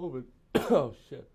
COVID. Oh, shit.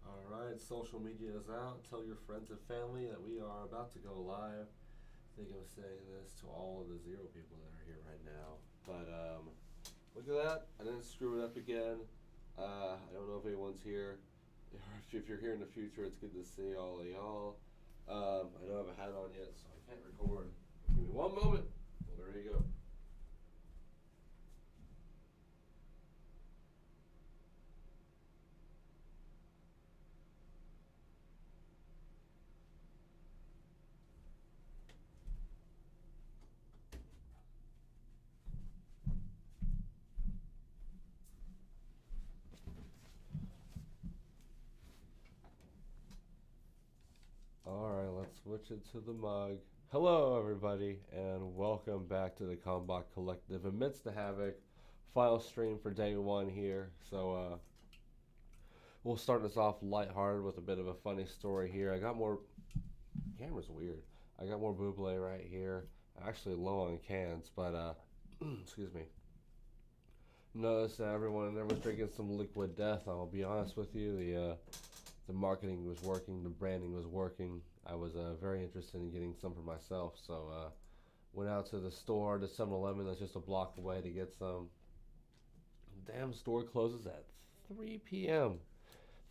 Alright, social media is out. Tell your friends and family that we are about to go live. I think I'm saying this to all of the 0 people that are here right now. But look at that. I didn't screw it up again. I don't know if anyone's here. If you're here in the future, it's good to see all of y'all. I don't have a hat on yet, so I can't record. Give me one moment. Well, there you go. Alright, let's switch it to the mug. Hello everybody, and welcome back to the Combot Collective Amidst the Havoc. Final stream for day 1 here. So we'll start this off lighthearted with a bit of a funny story here. I got more... Camera's weird. I got more buble right here. I'm actually low on cans, but excuse me. Notice that everyone in there was drinking some liquid death. I'll be honest with you, the marketing was working, the branding was working. I was very interested in getting some for myself, so went out to the store, the 7-Eleven that's just a block away to get some. Damn store closes at 3 p.m.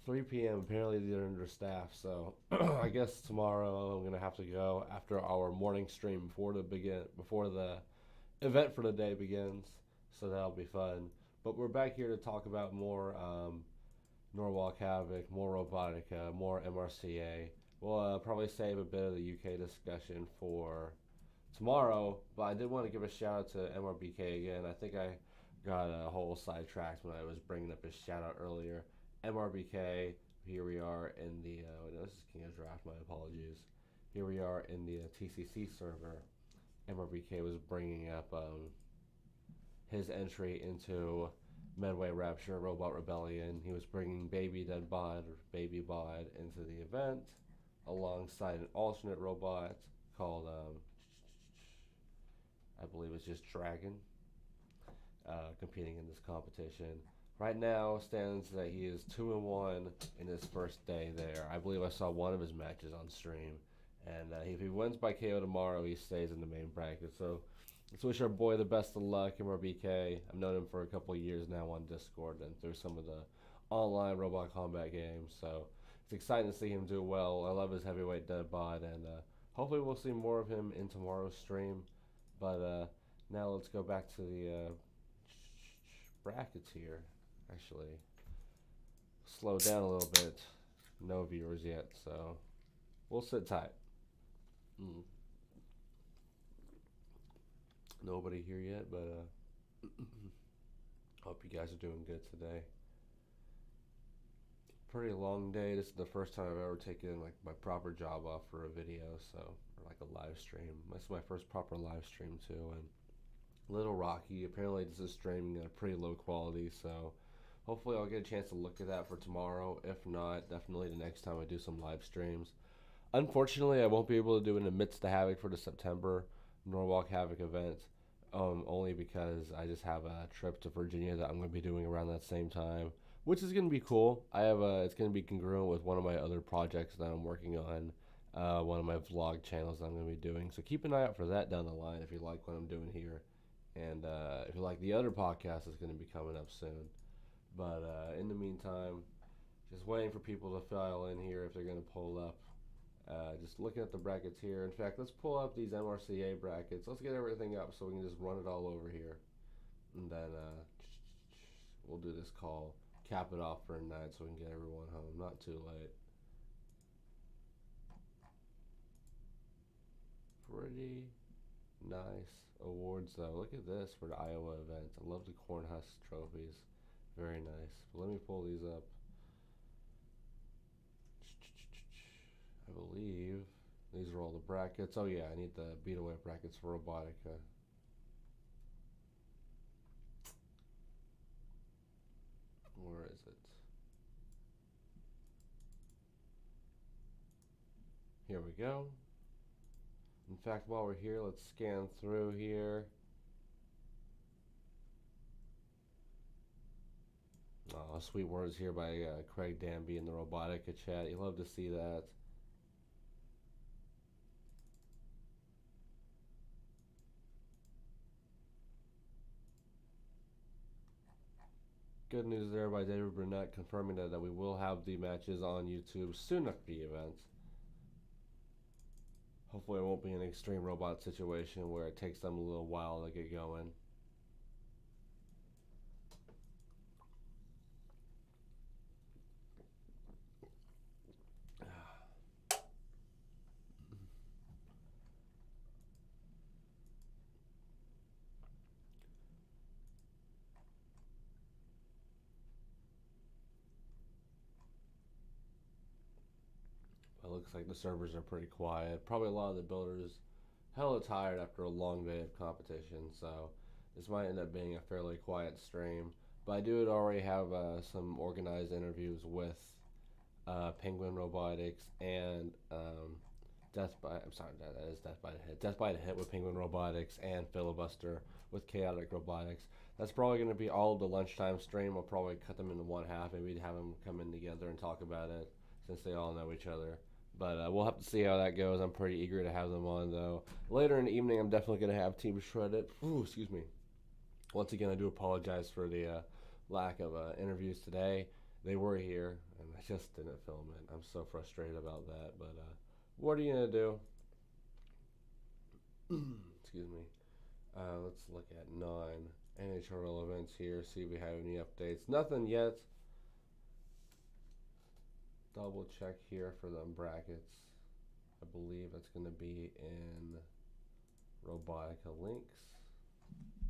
3 p.m. Apparently they're understaffed, so I guess tomorrow I'm gonna have to go after our morning stream before the event for the day begins. So that'll be fun. But we're back here to talk about more Norwalk Havoc, more Robotica, more MRCA. We'll probably save a bit of the UK discussion for tomorrow, but I did want to give a shout out to MRBK again. I think I got a whole sidetracked when I was bringing up his shout out earlier. MRBK, here we are in the, no, this is King of Draft, my apologies. Here we are in the TCC server. MRBK was bringing up his entry into Medway Rapture, Robot Rebellion. He was bringing Baby Dead Bod, or Baby Bod, into the event alongside an alternate robot called, I believe it's just Dragon, competing in this competition. Right now stands that he is 2-1 in his first day there. I believe I saw one of his matches on stream. And if he wins by KO tomorrow, he stays in the main bracket. So let's wish our boy the best of luck, MRBK. I've known him for a couple of years now on Discord and through some of the online robot combat games. So it's exciting to see him do well. I love his heavyweight dead bod, and hopefully we'll see more of him in tomorrow's stream. But now let's go back to the brackets here. Actually, slow down a little bit. No viewers yet, so we'll sit tight. Nobody here yet, but hope you guys are doing good today. Pretty long day. This is the first time I've ever taken like my proper job off for a video, so or like a live stream. This is my first proper live stream too, and a little rocky. Apparently, this is streaming at a pretty low quality, so hopefully I'll get a chance to look at that for tomorrow. If not, definitely the next time I do some live streams. Unfortunately, I won't be able to do an Amidst the Havoc for the September Norwalk Havoc event, only because I just have a trip to Virginia that I'm going to be doing around that same time, which is going to be cool. It's going to be congruent with one of my other projects that I'm working on, one of my vlog channels that I'm going to be doing. So keep an eye out for that down the line if you like what I'm doing here. And if you like the other podcast, it's going to be coming up soon. But in the meantime, just waiting for people to file in here if they're going to pull up. Just looking at the brackets here. In fact, let's pull up these MRCA brackets. Let's get everything up so we can just run it all over here. And then we'll do this call, cap it off for a night so we can get everyone home. Not too late. Pretty nice awards though. Look at this for the Iowa event. I love the Cornhusk trophies. Very nice. But let me pull these up. I believe these are all the brackets. Oh yeah, I need the beat away brackets for Robotica. Where is it? Here we go. In fact, while we're here, let's scan through here. Oh, sweet words here by Craig Danby in the Robotica chat. You love to see that. Good news there by David Burnett confirming that we will have the matches on YouTube soon after the event. Hopefully it won't be an extreme robot situation where it takes them a little while to get going. It looks like the servers are pretty quiet. Probably a lot of the builders hella tired after a long day of competition, so this might end up being a fairly quiet stream. But I do already have some organized interviews with Penguin Robotics and Death by the Hit. Death by the Hit with Penguin Robotics and Fillibuster with Chaotic Robotics. That's probably going to be all of the lunchtime stream. I'll probably cut them into one half, maybe have them come in together and talk about it since they all know each other. But we'll have to see how that goes. I'm pretty eager to have them on, though. Later in the evening, I'm definitely going to have Team Shredded. Ooh, excuse me. Once again, I do apologize for the lack of interviews today. They were here, and I just didn't film it. I'm so frustrated about that. But what are you going to do? Excuse me. Let's look at 9 NHRL events here, see if we have any updates. Nothing yet. Double check here for the brackets. I believe it's going to be in Robotica links.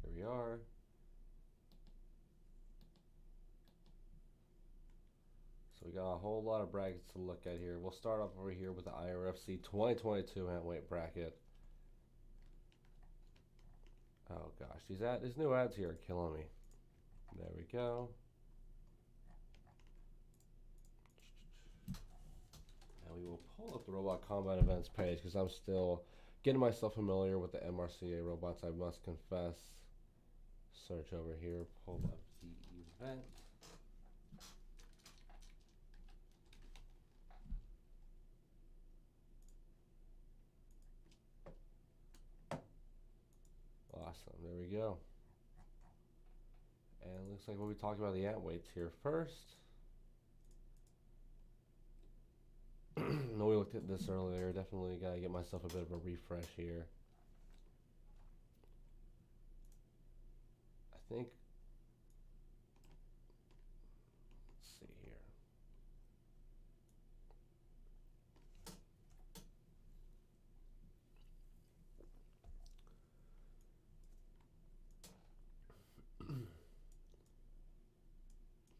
Here we are. So we got a whole lot of brackets to look at here. We'll start off over here with the IRFC 2022 handweight bracket. Oh gosh, these new ads here are killing me. There we go. We will pull up the Robot Combat Events page because I'm still getting myself familiar with the MRCA robots, I must confess. Search over here, pull up the event. Awesome, there we go. And it looks like we'll be talking about the ant weights here first. No, we looked at this earlier. Definitely got to get myself a bit of a refresh here. I think, let's see here.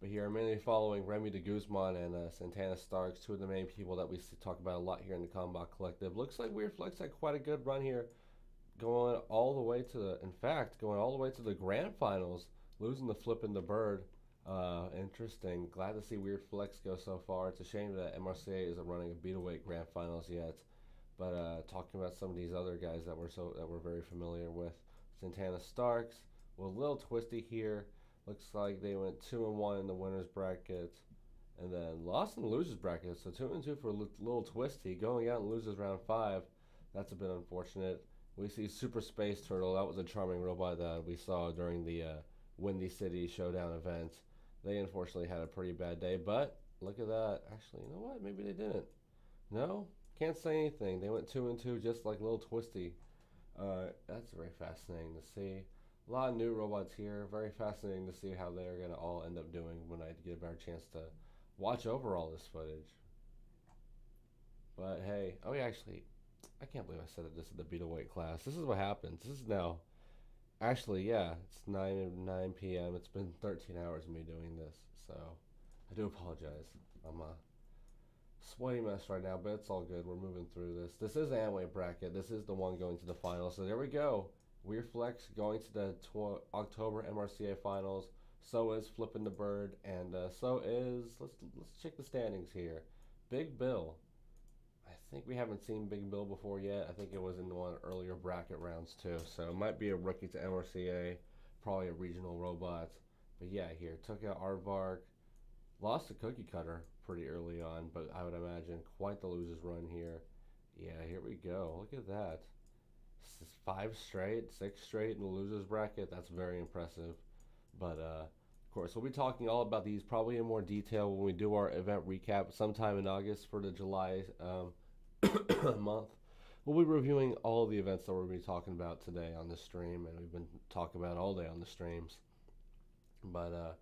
But here, I'm mainly following Remy de Guzman and Santana Starks, two of the main people that we talk about a lot here in the Combot Collective. Looks like Weird Flex had quite a good run here, going all the way to the, in fact, going all the way to the grand finals, losing the Flippin' Bird. Interesting. Glad to see Weird Flex go so far. It's a shame that MRCA isn't running a beataweight grand finals yet. But talking about some of these other guys that we're very familiar with, Santana Starks, well, a little twisty here. Looks like they went 2-1 in the winners bracket, and then lost in the losers bracket. So 2-2 for a little twisty. Going out and loses round 5. That's a bit unfortunate. We see Super Space Turtle. That was a charming robot that we saw during the Windy City Showdown event. They unfortunately had a pretty bad day, but look at that. Actually, you know what? Maybe they didn't. No, can't say anything. They went 2-2, just like a little twisty. That's very fascinating to see. A lot of new robots here. Very fascinating to see how they're going to all end up doing when I get a better chance to watch over all this footage. But hey, oh yeah, actually, I can't believe I said that this is the beataweight class. This is what happens. This is now, actually, yeah, it's 9 p.m. It's been 13 hours of me doing this, so I do apologize. I'm a sweaty mess right now, but it's all good. We're moving through this. This is the Amway bracket. This is the one going to the finals. So there we go. Weird Flex going to the October MRCA finals. So is Flippin' the Bird, and so is, let's check the standings here. Big Bill. I think we haven't seen Big Bill before yet. I think it was in one of the earlier bracket rounds too. So it might be a rookie to MRCA, probably a regional robot. But yeah, here took out Aardvark, lost to Cookie Cutter pretty early on, but I would imagine quite the losers run here. Yeah, here we go. Look at that. 5 straight, 6 straight in the losers bracket. That's very impressive. But of course, we'll be talking all about these probably in more detail when we do our event recap sometime in August for the July month. We'll be reviewing all of the events that we're going to be talking about today on the stream, and we've been talking about all day on the streams. But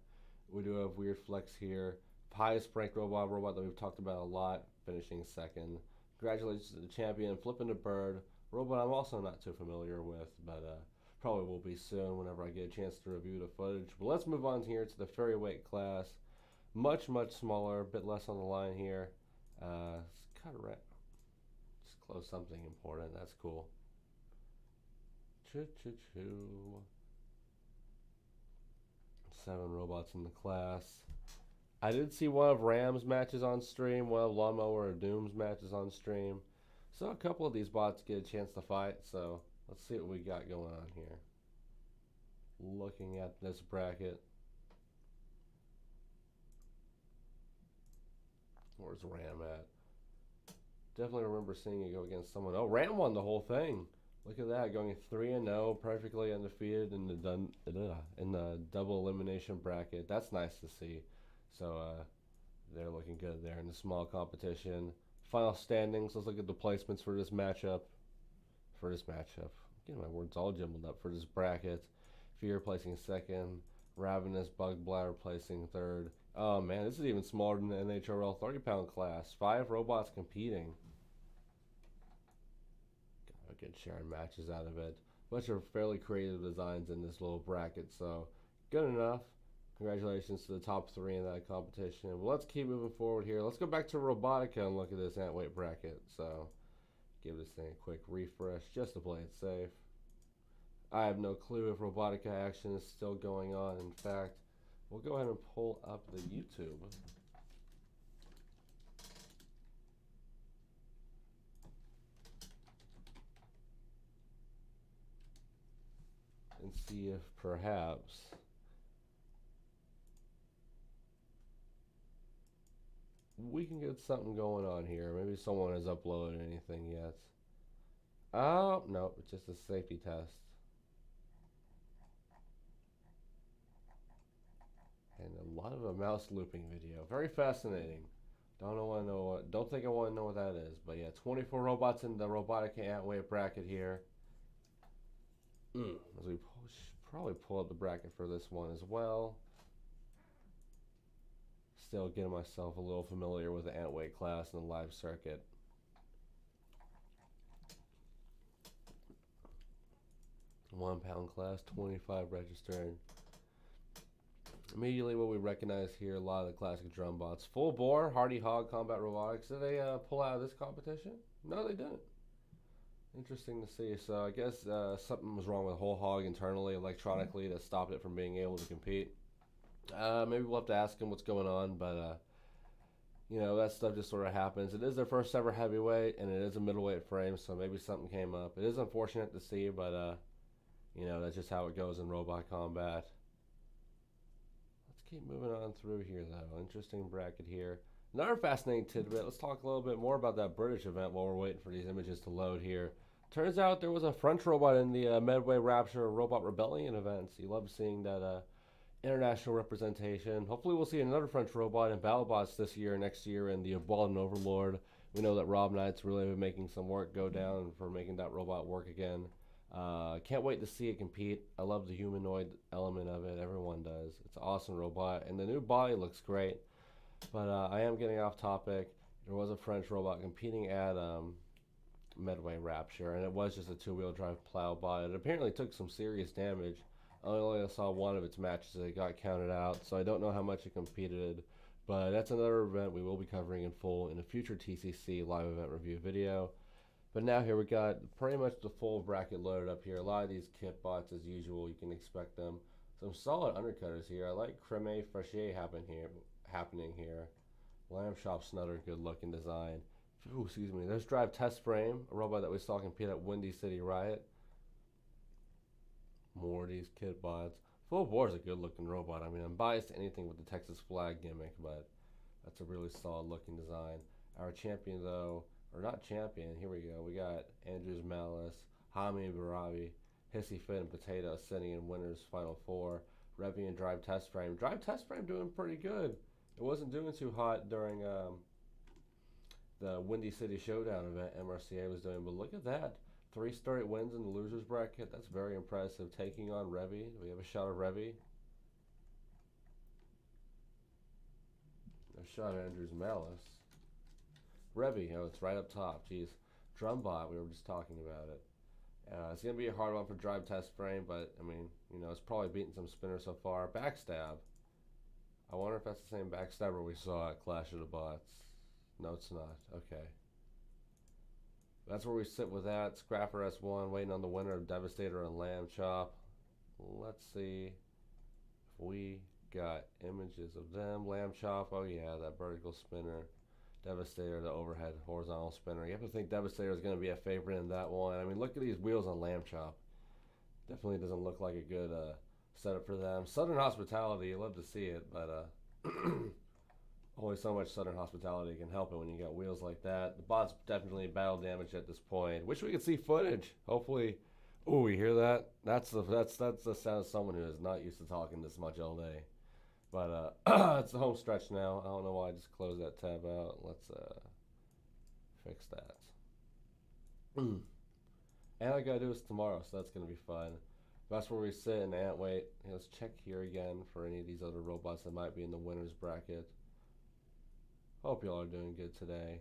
we do have Weird Flex here, highest ranked robot that we've talked about a lot, finishing second. Congratulations to the champion, Flippin' the Bird, robot I'm also not too familiar with, but probably will be soon whenever I get a chance to review the footage. But let's move on here to the ferryweight class. Much smaller, a bit less on the line here. It's kind of red. Just close something important. That's cool. Choo. 7 robots in the class. I did see one of Ram's matches on stream, one of Lawnmower or Doom's matches on stream. So a couple of these bots get a chance to fight, so let's see what we got going on here. Looking at this bracket. Where's Ram at? Definitely remember seeing it go against someone. Oh, Ram won the whole thing. Look at that, going 3-0, perfectly undefeated in the double elimination bracket. That's nice to see. So they're looking good there in the small competition. Final standings. Let's look at the placements for this matchup. Getting my words all jumbled up for this bracket. Fear placing second. Ravenous Bug Bladder placing third. Oh man, this is even smaller than the NHRL 30-pound class. 5 robots competing. Got a good share of matches out of it. Bunch of fairly creative designs in this little bracket, so good enough. Congratulations to the top 3 in that competition. Well, let's keep moving forward here. Let's go back to Robotica and look at this antweight bracket. So, give this thing a quick refresh just to play it safe. I have no clue if Robotica action is still going on. In fact, we'll go ahead and pull up the YouTube. And see if perhaps we can get something going on here. Maybe someone has uploaded anything yet. Oh, no, it's just a safety test. And a lot of a mouse looping video. Very fascinating. Don't think I want to know what that is. But yeah, 24 robots in the Robotica antweight bracket here. As we probably pull up the bracket for this one as well. Still getting myself a little familiar with the antweight class and the live circuit. £1 class, 25 registered. Immediately what we recognize here, a lot of the classic drum bots. Full bore, Hardy Hog, Combat Robotics. Did they pull out of this competition? No, they didn't. Interesting to see. So I guess something was wrong with Whole Hog internally, electronically, that stopped it from being able to compete. Maybe we'll have to ask him what's going on, but you know, that stuff just sort of happens. It is their first ever heavyweight, and it is a middleweight frame, so maybe something came up. It is unfortunate to see, but you know, that's just how it goes in robot combat. Let's keep moving on through here, though. Interesting bracket here. Another fascinating tidbit. Let's talk a little bit more about that British event while we're waiting for these images to load here. Turns out there was a French robot in the Medway Rapture Robot Rebellion events. You love seeing that international representation. Hopefully we'll see another French robot in BattleBots this year, next year, in the Walden Overlord. We know that Rob Knight's really been making some work go down for making that robot work again. Can't wait to see it compete. I love the humanoid element of it. Everyone does. It's an awesome robot, and the new body looks great. But I am getting off topic. There was a French robot competing at Medway Rapture, and it was just a two-wheel drive plow bot. It apparently took some serious damage. I only saw one of its matches that got counted out, so I don't know how much it competed. But that's another event we will be covering in full in a future TCC live event review video. But now here we got pretty much the full bracket loaded up here. A lot of these kit bots as usual, you can expect them. Some solid undercutters here. I like Creme Fraiche happening here. Lamb Chop's another good looking design. Ooh, excuse me. There's Drive Test Frame, a robot that we saw compete at Windy City Riot. More of these kit bots. Full Bore is a good looking robot. I mean, I'm biased to anything with the Texas flag gimmick, but that's a really solid looking design. Our champion, though, or not champion, here we go. We got Andrews Malice, Hami Barabi, Hissy Fit, and Potato sitting in winners final four. Revy and Drive Test Frame. Drive Test Frame doing pretty good. It wasn't doing too hot during the Windy City Showdown event MRCA was doing, but look at that. 3 straight wins in the losers bracket. That's very impressive. Taking on Revy. Do we have a shot of Revy? A shot of Andrews Malice. Revy, oh, it's right up top. Jeez. Drumbot, we were just talking about it. It's going to be a hard one for Drive Test Frame, but, I mean, you know, it's probably beaten some spinners so far. Backstab. I wonder if that's the same backstabber we saw at Clash of the Bots. No, it's not. Okay. That's where we sit with that. Scrapper S1, waiting on the winner of Devastator and Lamb Chop. Let's see if we got images of them. Lamb Chop, oh yeah, that vertical spinner. Devastator, the overhead horizontal spinner. You have to think Devastator is going to be a favorite in that one. I mean, look at these wheels on Lamb Chop. Definitely doesn't look like a good setup for them. Southern Hospitality, you love to see it, but only so much Southern Hospitality can help it when you got wheels like that. The bot's definitely battle damage at this point. Wish we could see footage. Hopefully, oh, you hear that? That's the sound of someone who is not used to talking this much all day. But it's the home stretch now. I don't know why I just closed that tab out. Let's fix that. And I gotta do this tomorrow, so that's gonna be fun. That's where we sit and ant wait. Let's check here again for any of these other robots that might be in the winners bracket. Hope y'all are doing good today.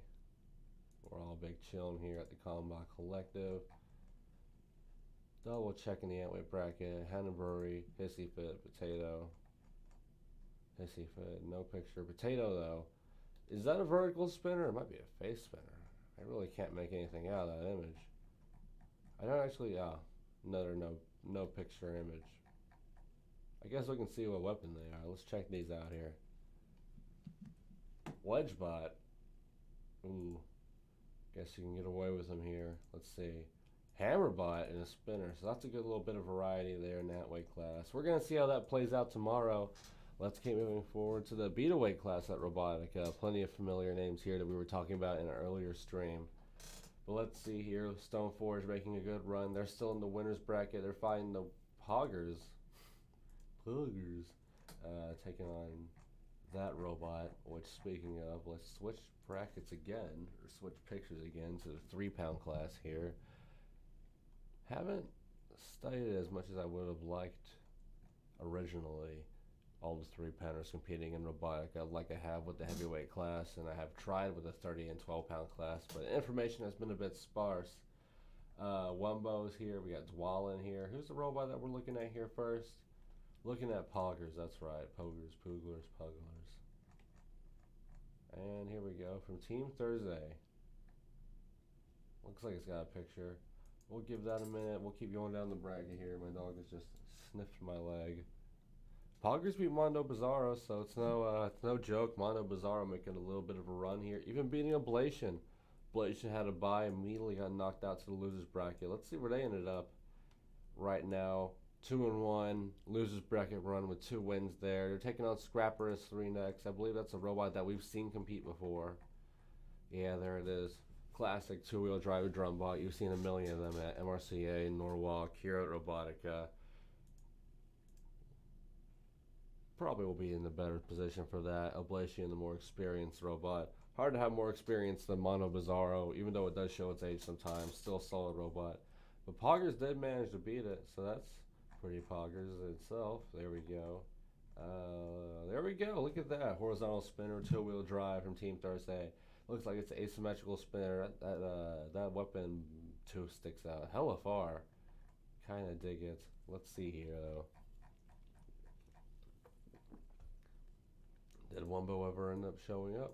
We're all big chilling here at the Combot Collective. Double checking the Antweight bracket. Hannonbury, Hissy Fit, Potato. Hissy Fit, no picture. Potato though. Is that a vertical spinner? It might be a face spinner. I really can't make anything out of that image. I don't actually, another no picture image. I guess we can see what weapon they are. Let's check these out here. Wedgebot. Ooh. Guess you can get away with them here. Let's see. Hammerbot and a spinner. So that's a good little bit of variety there in that weight class. We're going to see how that plays out tomorrow. Let's keep moving forward to the beta weight class at Robotica. Plenty of familiar names here that we were talking about in an earlier stream. But let's see here. Stoneforge making a good run. They're still in the winners bracket. They're fighting the Poggers. Taking on that robot, which, speaking of, let's switch brackets again, or switch pictures again to the 3-pound class here. Haven't studied as much as I would have liked originally. All the 3-pounders competing in Robotica like I have with the heavyweight class, and I have tried with the 30 and 12-pound class, but information has been a bit sparse. Wumbo's here. We got Dwalin here. Who's the robot that we're looking at here first? Looking at poggers, that's right. Poggers, pooglers, pugglers. And here we go from Team Thursday. Looks like it's got a picture. We'll give that a minute. We'll keep going down the bracket here. My dog has just sniffed my leg. Poggers beat Mondo Bizarro, so it's no joke. Mondo Bizarro making a little bit of a run here. Even beating Ablation. Ablation had a bye, immediately got knocked out to the losers bracket. Let's see where they ended up right now. 2-1, losers bracket run with 2 wins there. They're taking on Scrapper as 3 next. I believe that's a robot that we've seen compete before. Yeah, there it is. Classic 2-wheel drive drum bot. You've seen a million of them at MRCA, Norwalk, here at Robotica. Probably will be in the better position for that. Ablation, the more experienced robot. Hard to have more experience than Mono Bizarro, even though it does show its age sometimes. Still a solid robot. But Poggers did manage to beat it, so that's pretty Poggers itself. There we go. There we go. Look at that. Horizontal spinner, 2-wheel drive from Team Thursday. Looks like it's an asymmetrical spinner. That weapon too sticks out hella far. Kind of dig it. Let's see here though. Did Wumbo ever end up showing up?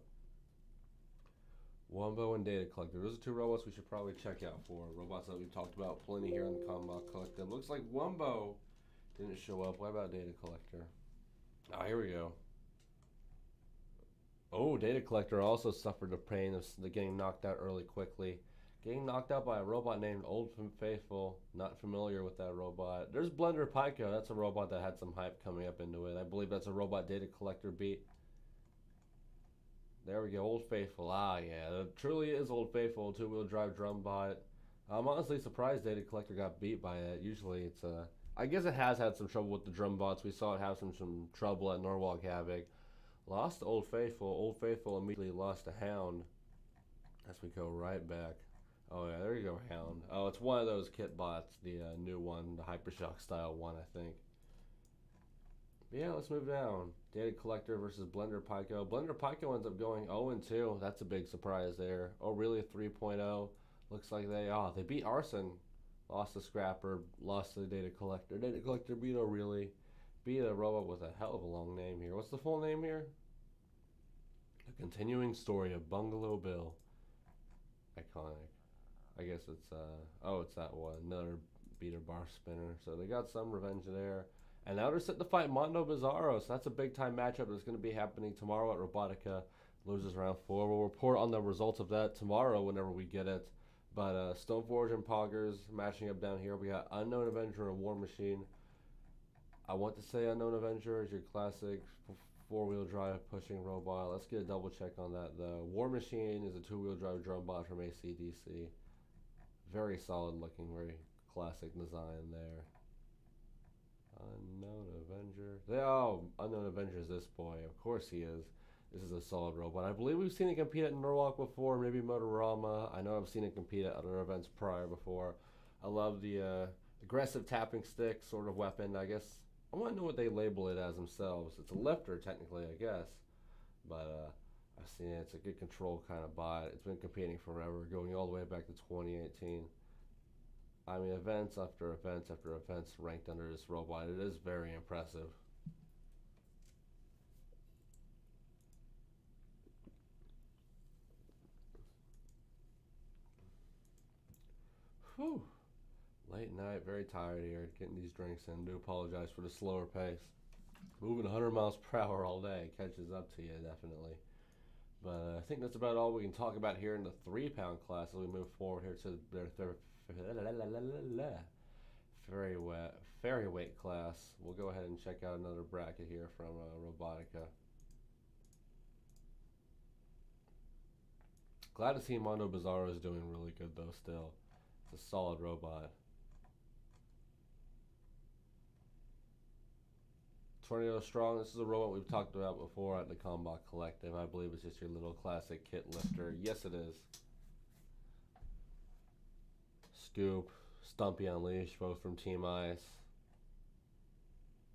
Wumbo and Data Collector. Those are 2 robots we should probably check out for. Robots that we've talked about plenty here in the Combot Collective. Looks like Wumbo didn't show up. What about Data Collector? Ah, here we go. Oh, Data Collector also suffered the pain of getting knocked out early quickly. Getting knocked out by a robot named Old Faithful. Not familiar with that robot. There's Blender Pico. That's a robot that had some hype coming up into it. I believe that's a robot Data Collector beat. There we go, Old Faithful. Ah, yeah, it truly is Old Faithful, 2-wheel drive drum bot. I'm honestly surprised Data Collector got beat by it. Usually it's I guess it has had some trouble with the drum bots. We saw it have some trouble at Norwalk Havoc. Lost to Old Faithful. Old Faithful immediately lost to Hound. As we go right back. Oh yeah, there you go, Hound. Oh, it's one of those kit bots, the new one, the Hypershock style one, I think. Yeah, let's move down. Data Collector versus Blender Pico. Blender Pico ends up going 0-2. That's a big surprise there. Oh, really? A 3.0. Looks like they beat Arson. Lost to Scrapper. Lost to the Data Collector. Data Collector beat O'Reilly. Beat a robot with a hell of a long name here. What's the full name here? The Continuing Story of Bungalow Bill. Iconic. I guess it's, it's that one. Another beater bar spinner. So they got some revenge there. And now they're set to fight Mondo Bizarro, so that's a big-time matchup that's going to be happening tomorrow at Robotica. Losers round 4. We'll report on the results of that tomorrow whenever we get it. But Stoneforge and Poggers matching up down here. We got Unknown Avenger and War Machine. I want to say Unknown Avenger is your classic 4-wheel drive pushing robot. Let's get a double check on that, though. War Machine is a 2-wheel drive drum bot from AC/DC. Very solid looking, very classic design there. Unknown Avenger. Oh, Unknown Avenger is this boy. Of course he is. This is a solid robot. I believe we've seen it compete at Norwalk before, maybe Motorama. I know I've seen it compete at other events prior before. I love the aggressive tapping stick sort of weapon. I guess I want to know what they label it as themselves. It's a lifter, technically, I guess. But I've seen it. It's a good control kind of bot. It's been competing forever, going all the way back to 2018. I mean, events after events after events ranked under this robot. It is very impressive. Whew. Late night, very tired here, getting these drinks in. Do apologize for the slower pace. Moving 100 miles per hour all day catches up to you, definitely. But I think that's about all we can talk about here in the 3-pound class as we move forward here to their Ferryweight class. We'll go ahead and check out another bracket here from Robotica. Glad to see Mondo Bizarro is doing really good though still. It's a solid robot. Tornado Strong, this is a robot we've talked about before at the Combot Collective. I believe it's just your little classic kit lifter. Yes, it is. Scoop, Stumpy Unleashed, both from Team Ice.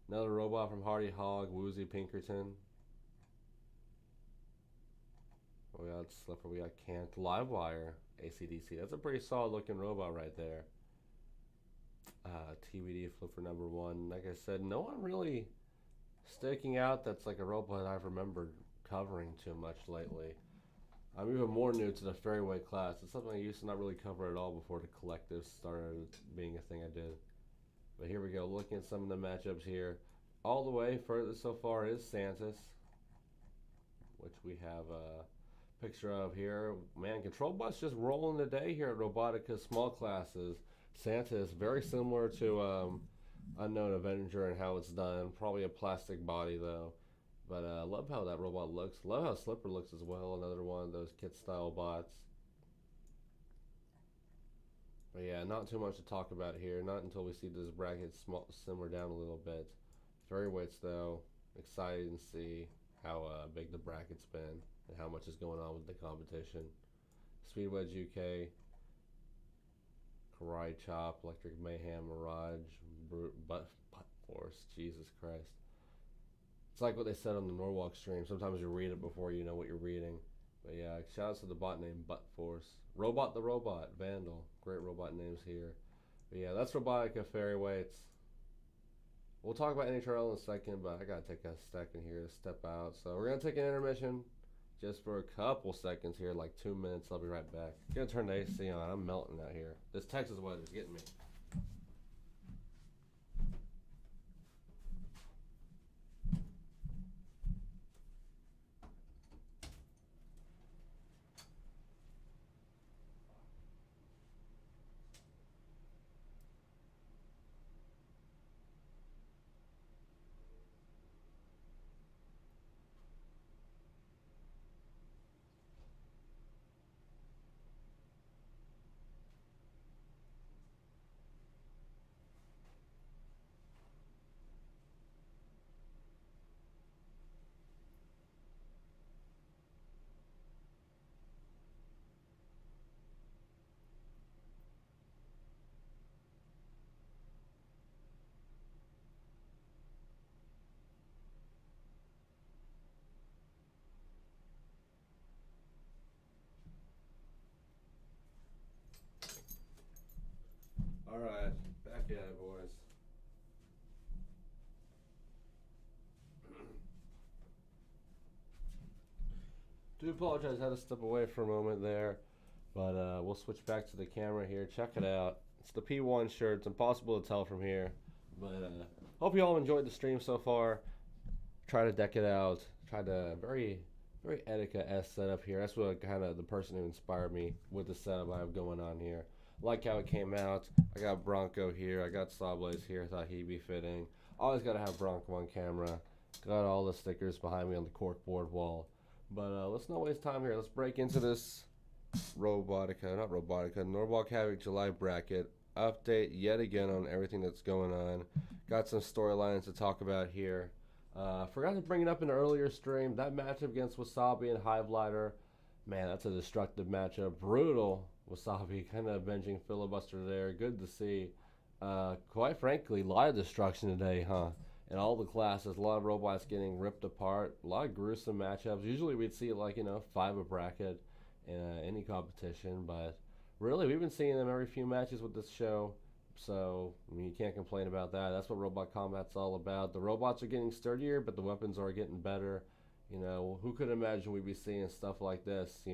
Another robot from Hardy Hog, Woozy Pinkerton. We got Slipper, we got Cant, Livewire, AC/DC. That's a pretty solid looking robot right there. TBD flip for number one. Like I said, no one really sticking out that's like a robot I've remembered covering too much lately. I'm even more new to the fairweight class. It's something I used to not really cover at all before the collective started being a thing I did. But here we go, looking at some of the matchups here. All the way furthest so far is Santis, which we have a picture of here. Man, Control Bot's just rolling the day here at Robotica small classes. Santis, very similar to Unknown Avenger and how it's done. Probably a plastic body though. But I love how that robot looks. Love how Slipper looks as well. Another one of those kit style bots. But yeah, not too much to talk about here. Not until we see this bracket simmer down a little bit. Fairweights though, excited to see how big the bracket's been and how much is going on with the competition. Speed Wedge UK, Karate Chop, Electric Mayhem, Mirage, Butt Force, Jesus Christ. It's like what they said on the Norwalk stream. Sometimes you read it before you know what you're reading. But yeah, shout out to the bot named Butt Force. Robot the Robot, Vandal. Great robot names here. But yeah, that's Robotica Fairweights. We'll talk about NHRL in a second, but I gotta take a second here to step out. So we're gonna take an intermission just for a couple seconds here, like 2 minutes. I'll be right back. Gonna turn the AC on. I'm melting out here. This Texas weather is getting me. All right, back at it, boys. Do apologize, I had to step away for a moment there, but we'll switch back to the camera here. Check it out. It's the P1 shirt. It's impossible to tell from here, but hope you all enjoyed the stream so far. Try to deck it out. Tried to very Etika-esque setup here. That's what kind of the person who inspired me with the setup I have going on here. Like how it came out. I got Bronco here. I got Sawblaze here. Thought he'd be fitting. Always got to have Bronco on camera. Got all the stickers behind me on the corkboard wall. But let's not waste time here. Let's break into this Norwalk Havoc July bracket. Update yet again on everything that's going on. Got some storylines to talk about here. Forgot to bring it up in an earlier stream. That matchup against Wasabi and Hivelighter. Man, that's a destructive matchup. Brutal. Wasabi kind of avenging Fillibuster there. Good to see. Quite frankly, a lot of destruction today, huh? In all the classes, a lot of robots getting ripped apart. A lot of gruesome matchups. Usually we'd see like, 5 a bracket in any competition. But really, we've been seeing them every few matches with this show. So, I mean, you can't complain about that. That's what Robot Combat's all about. The robots are getting sturdier, but the weapons are getting better. Who could imagine we'd be seeing stuff like this,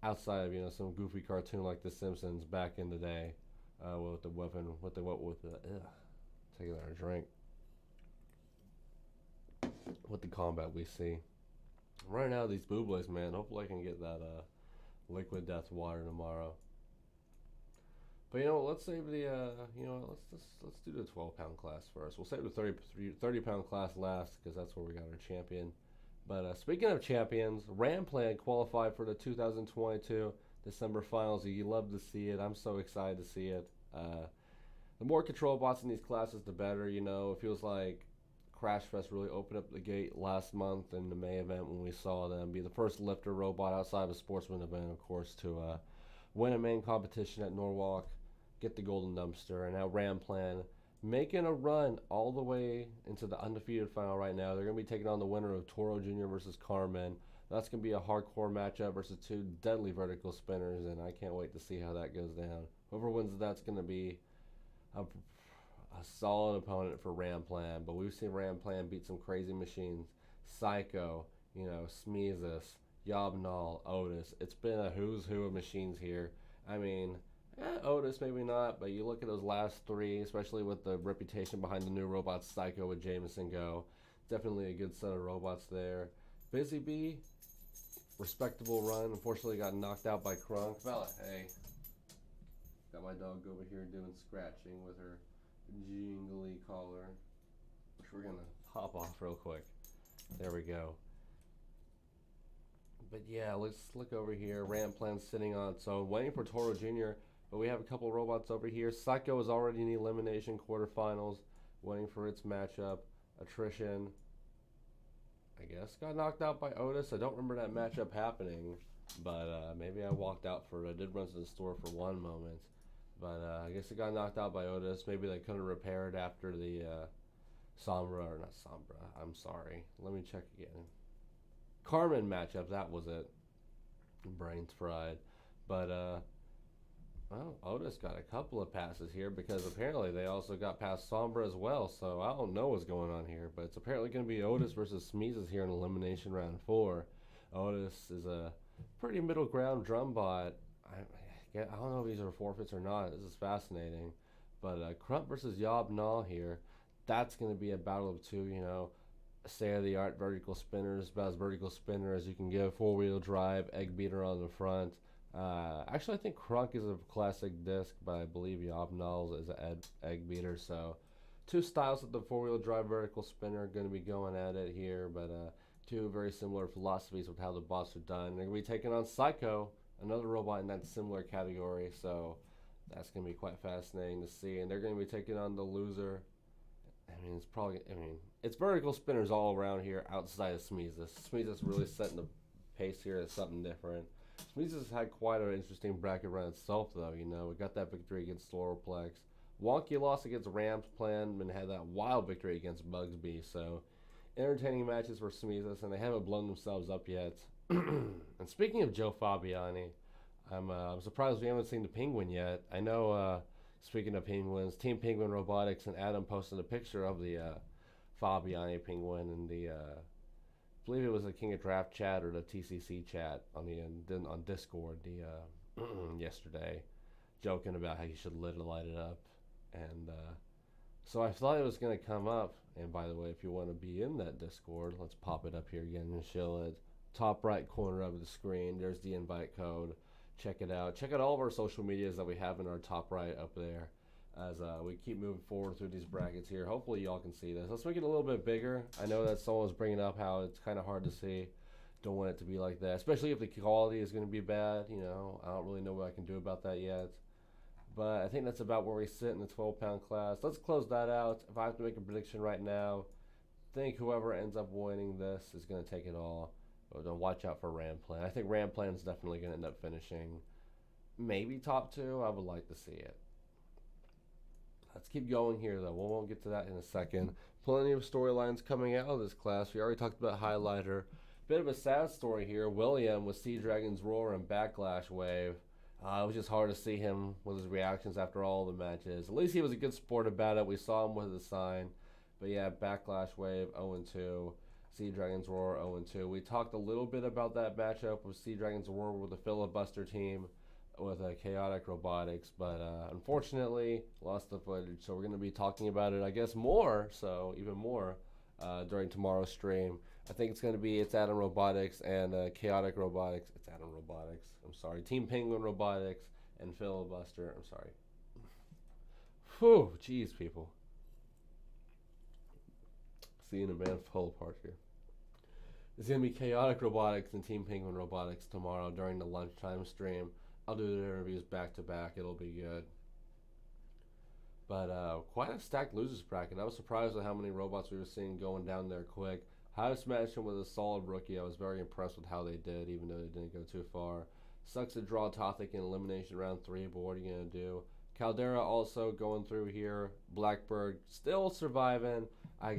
outside of some goofy cartoon like The Simpsons back in the day, with the weapon, taking our drink, with the combat we see. Right now, these booblies, man. Hopefully, I can get that liquid death water tomorrow. But let's save the let's do the 12-pound class first. We'll save the 30-pound class last because that's where we got our champion. But speaking of champions, Ramplan qualified for the 2022 December finals. You love to see it. I'm so excited to see it. The more control bots in these classes, the better. It feels like Crash Fest really opened up the gate last month in the May event when we saw them be the first lifter robot outside of a sportsman event, of course, to win a main competition at Norwalk, get the golden dumpster, and now Ramplan making a run all the way into the undefeated final right now. They're going to be taking on the winner of Toro Jr. versus Carmen. That's going to be a hardcore matchup versus two deadly vertical spinners, and I can't wait to see how that goes down. Whoever wins that's going to be a solid opponent for Ramplan, but we've seen Ramplan beat some crazy machines. Psycho, you know, Smeezus, Yobnal, Otis. It's been a who's who of machines here. I mean, Otis maybe not, but you look at those last three, especially with the reputation behind the new robots, Psycho with Jameson Go. Definitely a good set of robots there. Busy Bee, respectable run. Unfortunately got knocked out by Krunk. Bella, hey. Got my dog over here doing scratching with her jingly collar, which we're gonna hop off real quick. There we go. But yeah, let's look over here. Ramplan sitting on its own, waiting for Toro Jr., but we have a couple robots over here. Psycho is already in the elimination quarterfinals, waiting for its matchup. Attrition, I guess, got knocked out by Otis. I don't remember that matchup happening, but maybe I walked out for it. I did run to the store for one moment, but I guess it got knocked out by Otis. Maybe they couldn't repair it after the Sombra, or not Sombra, I'm sorry. Let me check again. Carmen matchup, that was it. Brains fried. But, well, Otis got a couple of passes here because apparently they also got past Sombra as well. So I don't know what's going on here, but it's apparently going to be Otis versus Smeezus here in elimination round 4. Otis is a pretty middle ground drum bot. I don't know if these are forfeits or not. This is fascinating. But Crump versus Yob Nall here. That's going to be a battle of two, you know. State-of-the-art vertical spinners, about as vertical spinner as you can give. 4-wheel drive, egg beater on the front. Actually, I think Krunk is a classic disc, but I believe Yobnals is an egg beater. So, two styles of the 4-wheel drive vertical spinner are going to be going at it here, but two very similar philosophies with how the bots are done. They're going to be taking on Psycho, another robot in that similar category. So, that's going to be quite fascinating to see. And they're going to be taking on the loser. It's vertical spinners all around here outside of Smeezus. Smeezus really setting the pace here as something different. Smeezus had quite an interesting bracket run itself, though. You know, we got that victory against Slorplex. Wonky lost against Ramplan and had that wild victory against Bugsby. So, entertaining matches for Smeezus, and they haven't blown themselves up yet. And speaking of Joe Fabiani, I'm surprised we haven't seen the Penguin yet. I know. Speaking of penguins, Team Penguin Robotics and Adam posted a picture of the Fabiani penguin in the, I believe it was the King of Draft chat or the TCC chat on Discord yesterday, joking about how you should light it up. And so I thought it was going to come up. And by the way, if you want to be in that Discord, let's pop it up here again and show it. Top right corner of the screen, there's the invite code. Check it out. Check out all of our social medias that we have in our top right up there as we keep moving forward through these brackets here. Hopefully y'all can see this. Let's make it a little bit bigger. I know that someone was bringing up how it's kind of hard to see. Don't want it to be like that, especially if the quality is going to be bad. You know, I don't really know what I can do about that yet. But I think that's about where we sit in the 12-pound class. Let's close that out. If I have to make a prediction right now, I think whoever ends up winning this is going to take it all. But don't watch out for Ramplan. I think Ramplan's definitely going to end up finishing maybe top 2. I would like to see it. Let's keep going here, though. We won't get to that in a second. Plenty of storylines coming out of this class. We already talked about Highlighter. Bit of a sad story here. William with Sea Dragon's Roar and Backlash Wave. It was just hard to see him with his reactions after all the matches. At least he was a good sport about it. We saw him with the sign. But yeah, Backlash Wave 0-2. Sea Dragon's Roar 0-2. We talked a little bit about that matchup with Sea Dragon's Roar with the Fillibuster team with Chaotic Robotics, but unfortunately lost the footage. So we're going to be talking about it, I guess, even more during tomorrow's stream. I think it's going to be Adam Robotics and Chaotic Robotics. It's Adam Robotics. I'm sorry. Team Penguin Robotics and Fillibuster. I'm sorry. Whew, jeez, people. Seeing a man fall apart here. It's going to be Chaotic Robotics and Team Penguin Robotics tomorrow during the lunchtime stream. I'll do the interviews back to back. It'll be good. But quite a stacked losers bracket. I was surprised at how many robots we were seeing going down there quick. Highest matchup was a solid rookie. I was very impressed with how they did, even though they didn't go too far. Sucks to draw Tothic in elimination round 3, but what are you going to do? Caldera also going through here. Blackbird still surviving. I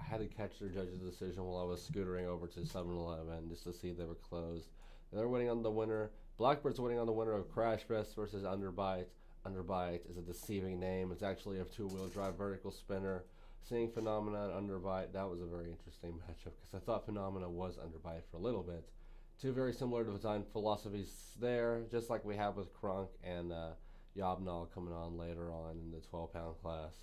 had to catch their judge's decision while I was scootering over to 7-Eleven just to see if they were closed. They're winning on the winner. Blackbird's winning on the winner of Crash Fest versus Underbites. Underbite is a deceiving name. It's actually a two-wheel drive vertical spinner. Seeing Phenomena and Underbite, that was a very interesting matchup because I thought Phenomena was Underbite for a little bit. Two very similar design philosophies there, just like we have with Krunk and Yobnal coming on later on in the 12-pound class.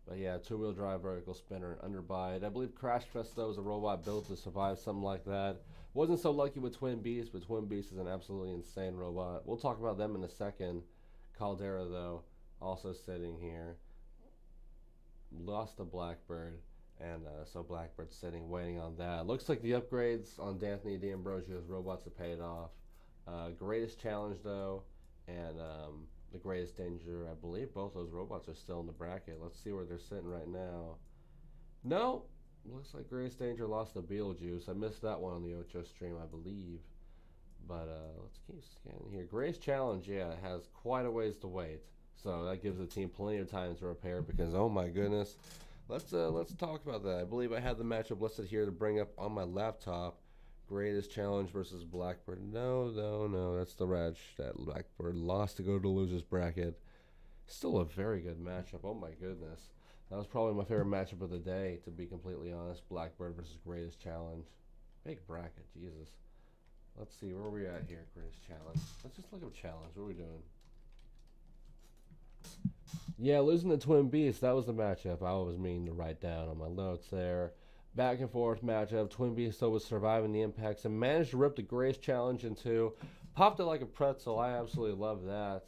But yeah, two-wheel drive vertical spinner and Underbite. I believe Crash Fest, though, was a robot built to survive something like that. Wasn't so lucky with Twin Beast, but Twin Beast is an absolutely insane robot. We'll talk about them in a second. Caldera, though, also sitting here. Lost to Blackbird, and so Blackbird's sitting, waiting on that. Looks like the upgrades on D'Anthony D'Ambrosio's robots have paid off. Greatest Challenge, though, and the Greatest Danger, I believe both those robots are still in the bracket. Let's see where they're sitting right now. No, looks like Greatest Danger lost to Beetlejuice. I missed that one on the Ocho stream, I believe. But let's keep scanning here. Greatest Challenge, yeah, has quite a ways to wait. So that gives the team plenty of time to repair because, oh my goodness. Let's talk about that. I believe I have the matchup listed here to bring up on my laptop. Greatest Challenge versus Blackbird. No. That's the Raj that Blackbird lost to go to losers bracket. Still a very good matchup. Oh my goodness. That was probably my favorite matchup of the day, to be completely honest. Blackbird versus Greatest Challenge. Big bracket, Jesus. Let's see, where are we at here, Greatest Challenge? Let's just look up Challenge. What are we doing? Yeah, losing to Twin Beast, that was the matchup I was meaning to write down on my notes there. Back and forth matchup. Twin Beast, though, was surviving the impacts and managed to rip the Greatest Challenge in two. Popped it like a pretzel. I absolutely love that.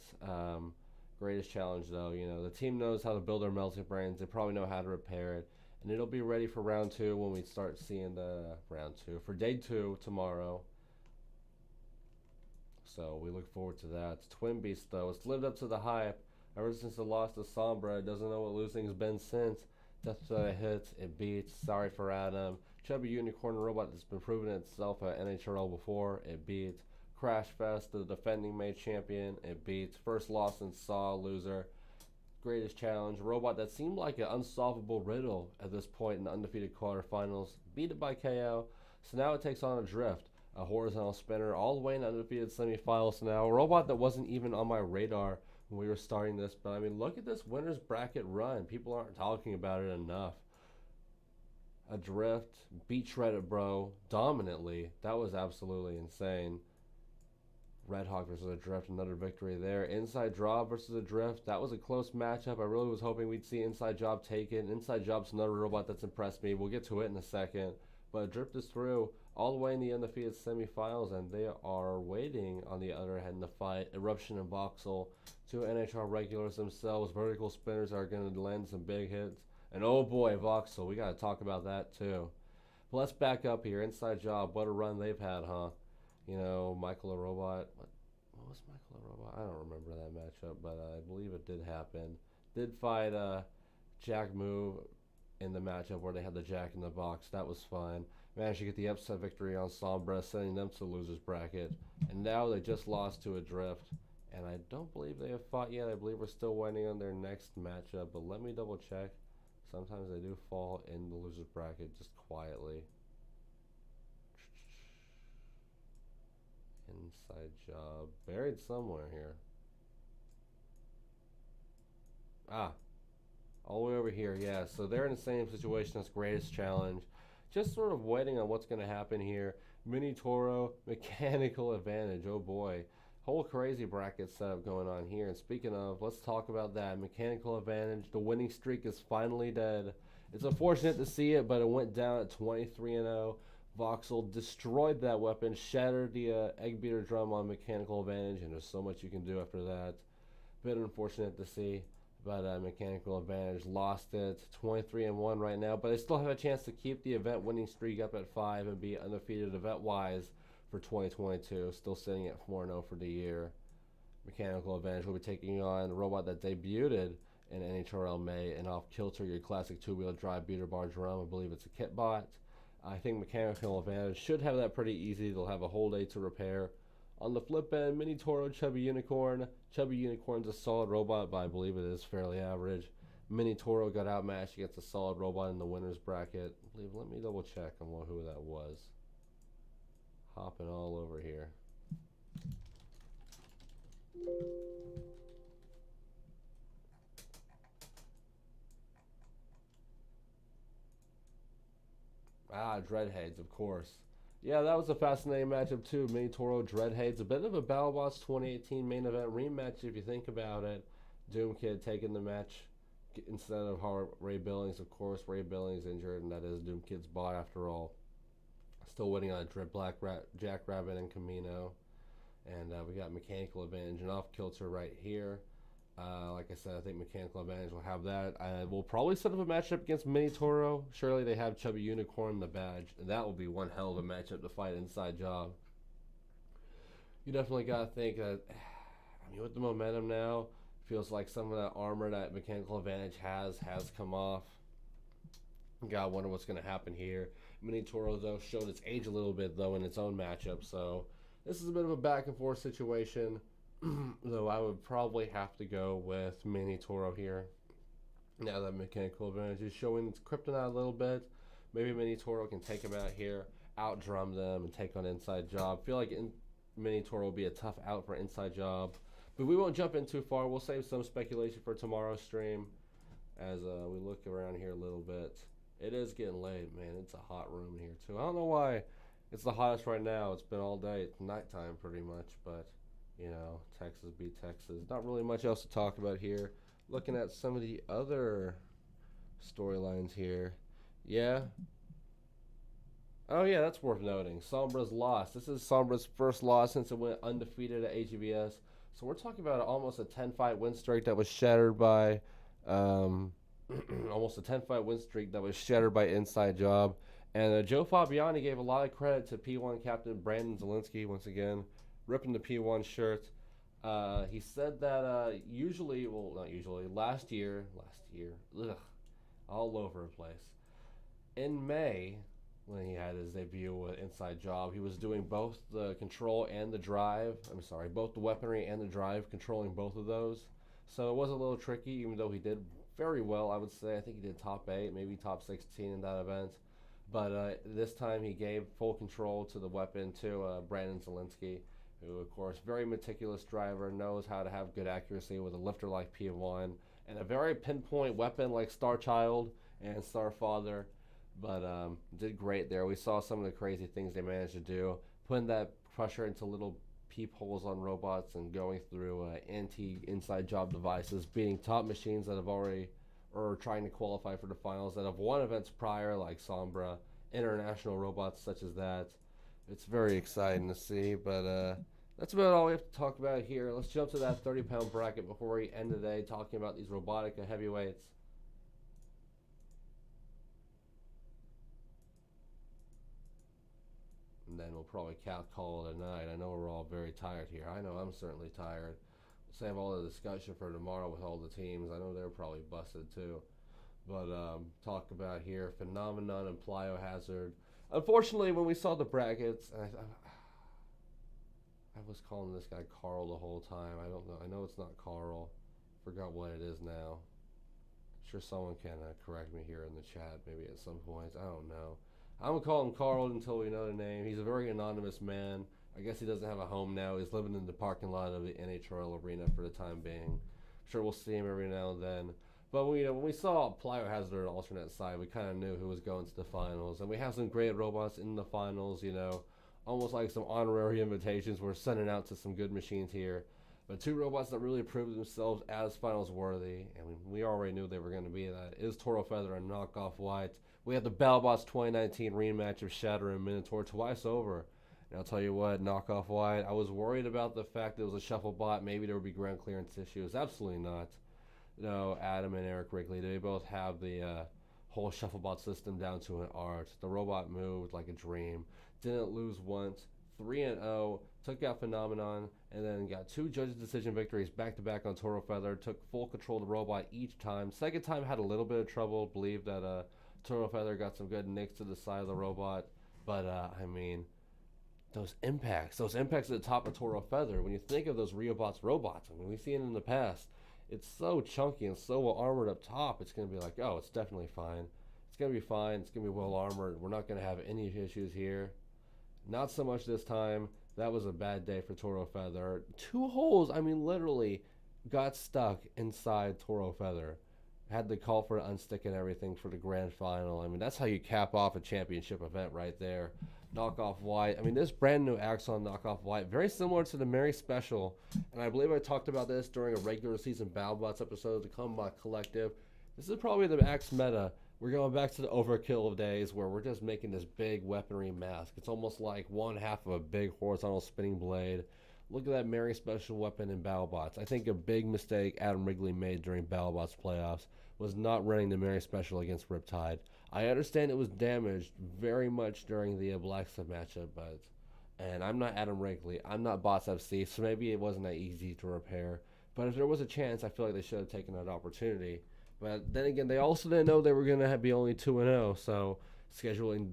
Greatest Challenge, though, you know, the team knows how to build their melting brains. They probably know how to repair it. And it'll be ready for round two when we start seeing the round two. For day two tomorrow. So we look forward to that. Twin Beast, though, it's lived up to the hype. Ever since the loss to Sombra, it doesn't know what losing has been since. That's what it hits, it beats. Sorry for Adam. Chubby Unicorn robot that's been proving itself at NHRL before, it beats. Crash Fest, the defending May champion, it beats. First loss in Saw, loser. Greatest Challenge, robot that seemed like an unsolvable riddle at this point in the undefeated quarterfinals, beat it by KO. So now it takes on Adrift, a horizontal spinner, all the way in the undefeated semifinals now. A robot that wasn't even on my radar when we were starting this, but I mean, look at this winner's bracket run. People aren't talking about it enough. Adrift, beat Shredded Bro dominantly. That was absolutely insane. Red Hawk versus Adrift, another victory there. Inside Job versus Adrift, that was a close matchup. I really was hoping we'd see Inside Job taken. Inside Job's another robot that's impressed me. We'll get to it in a second. But Adrift is through all the way in the undefeated semifinals, and they are waiting on the other hand to fight Eruption and Voxel, two NHL regulars themselves. Vertical spinners are going to land some big hits. And oh boy, Voxel, we got to talk about that too. But let's back up here. Inside Job, what a run they've had, huh? You know, Michael a Robot. What was Michael a Robot? I don't remember that matchup, but I believe it did happen. Did fight Jack Move in the matchup where they had the Jack in the Box. That was fun. Managed to get the upset victory on Sombra, sending them to the losers bracket. And now they just lost to Adrift. And I don't believe they have fought yet. I believe we're still waiting on their next matchup. But let me double check. Sometimes they do fall in the losers bracket just quietly. Inside Job. Buried somewhere here. Ah. All the way over here, yeah. So they're in the same situation as Greatest Challenge. Just sort of waiting on what's going to happen here. Mini Toro, Mechanical Advantage. Oh boy. Whole crazy bracket setup going on here. And speaking of, let's talk about that. Mechanical Advantage. The winning streak is finally dead. It's unfortunate to see it, but it went down at 23-0. Voxel destroyed that weapon, shattered the egg beater drum on Mechanical Advantage, and there's so much you can do after that. Bit unfortunate to see. But Mechanical Advantage lost it, 23-1 right now. But they still have a chance to keep the event winning streak up at 5 and be undefeated event-wise for 2022. Still sitting at 4-0 for the year. Mechanical Advantage will be taking on a robot that debuted in NHRL May and off Kilter, your classic two-wheel drive beater bar drum. I believe it's a kit bot. I think Mechanical Advantage should have that pretty easy. They'll have a whole day to repair. On the flip end, Mini Toro, Chubby Unicorn. Chubby Unicorn's a solid robot, but I believe it is fairly average. Mini Toro got outmatched against a solid robot in the winner's bracket. I believe, let me double check on who that was. Hopping all over here. Dreadheads, of course. Yeah, that was a fascinating matchup too. Mini Toro Dreadheads, a bit of a BattleBots 2018 main event rematch if you think about it. Doom Kid taking the match instead of Ray Billings. Of course, Ray Billings injured, and that is Doom Kid's bot after all. Still winning on Jackrabbit and Camino. And we got Mechanical Advantage and Off Kilter right here. Like I said, I think Mechanical Advantage will have that. We'll probably set up a matchup against Mini Toro. Surely they have Chubby Unicorn in the badge, and that will be one hell of a matchup to fight Inside Job. You definitely got to think that, I mean, with the momentum now, feels like some of that armor that Mechanical Advantage has come off. Gotta wonder what's going to happen here. Mini Toro, though, showed its age a little bit, though, in its own matchup, so this is a bit of a back and forth situation. Though I would probably have to go with Mini Toro here. Now that Mechanical Advantage is showing its kryptonite a little bit, maybe Mini Toro can take them out here, out-drum them, and take on Inside Job. Feel like Mini Toro will be a tough out for Inside Job. But we won't jump in too far. We'll save some speculation for tomorrow's stream as we look around here a little bit. It is getting late, man. It's a hot room in here, too. I don't know why it's the hottest right now. It's been all day. It's nighttime pretty much, but you know, Texas beat Texas. Not really much else to talk about here. Looking at some of the other storylines here. Yeah. Oh, yeah, that's worth noting. Sombra's loss. This is Sombra's first loss since it went undefeated at AGBS. So we're talking about almost a 10-fight win streak that was shattered by... almost a 10-fight win streak that was shattered by Inside Job. And Joe Fabiani gave a lot of credit to P1 captain Brandon Zielinski once again. Ripping the P1 shirt. He said that last year, all over the place. In May, when he had his debut with Inside Job, he was doing both the control and the drive. Both the weaponry and the drive, controlling both of those. So it was a little tricky, even though he did very well, I would say. I think he did top 8, maybe top 16 in that event. But this time he gave full control to the weapon to Brandon Zielinski, who, of course, very meticulous driver, knows how to have good accuracy with a lifter like P1, and a very pinpoint weapon like Star Child and Star Father, but did great there. We saw some of the crazy things they managed to do, putting that pressure into little peepholes on robots and going through anti-Inside Job devices, beating top machines that have already, or trying to qualify for the finals that have won events prior, like Sombra, international robots such as that. It's very exciting to see, but that's about all we have to talk about here. Let's jump to that 30-pound bracket before we end the day talking about these Robotica heavyweights. And then we'll probably call it a night. I know we're all very tired here. I know I'm certainly tired. We'll save all the discussion for tomorrow with all the teams. I know they're probably busted too. But talk about here Phenomenon and Plyohazard. Unfortunately, when we saw the brackets, I was calling this guy Carl the whole time. I don't know. I know it's not Carl. Forgot what it is now. I'm sure someone can correct me here in the chat maybe at some point. I don't know. I'm going to call him Carl until we know the name. He's a very anonymous man. I guess he doesn't have a home now. He's living in the parking lot of the NHRL arena for the time being. I'm sure we'll see him every now and then. But when we saw Plyohazard on alternate side, we kind of knew who was going to the finals. And we have some great robots in the finals, you know, almost like some honorary invitations we're sending out to some good machines here. But two robots that really proved themselves as finals worthy, and we already knew they were going to be that, is Toro Feather and Knockoff White. We have the BattleBots 2019 rematch of Shatter and Minotaur twice over. And I'll tell you what, Knockoff White, I was worried about the fact that it was a shuffle bot. Maybe there would be ground clearance issues. Absolutely not. No, Adam and Eric Wrigley, they both have the whole shuffle bot system down to an art. The robot moved like a dream. Didn't lose once. 3-0, took out Phenomenon, and then got 2 judges' decision victories back-to-back on Toro Feather. Took full control of the robot each time. Second time had a little bit of trouble. Believed that Toro Feather got some good nicks to the side of the robot. But, I mean, those impacts at the top of Toro Feather, when you think of those Riobots robots, I mean, we've seen it in the past. It's so chunky and so well armored up top, it's going to be like, oh, it's definitely fine. It's going to be fine. It's going to be well armored. We're not going to have any issues here. Not so much this time. That was a bad day for Toro Feather. 2 holes, I mean, literally got stuck inside Toro Feather. Had the call for unstick and everything for the grand final. I mean, that's how you cap off a championship event right there. Knockoff White. I mean, this brand new Axon Knockoff White, very similar to the Mary Special. And I believe I talked about this during a regular season BattleBots episode of the Combot Collective. This is probably the Axe meta. We're going back to the overkill of days where we're just making this big weaponry mask. It's almost like one half of a big horizontal spinning blade. Look at that Mary Special weapon in BattleBots. I think a big mistake Adam Wrigley made during BattleBots playoffs was not running the Mary Special against Riptide. I understand it was damaged very much during the Blackstone matchup, and I'm not Adam Wrigley. I'm not Bots FC, so maybe it wasn't that easy to repair. But if there was a chance, I feel like they should have taken that opportunity. But then again, they also didn't know they were going to be only 2-0, so scheduling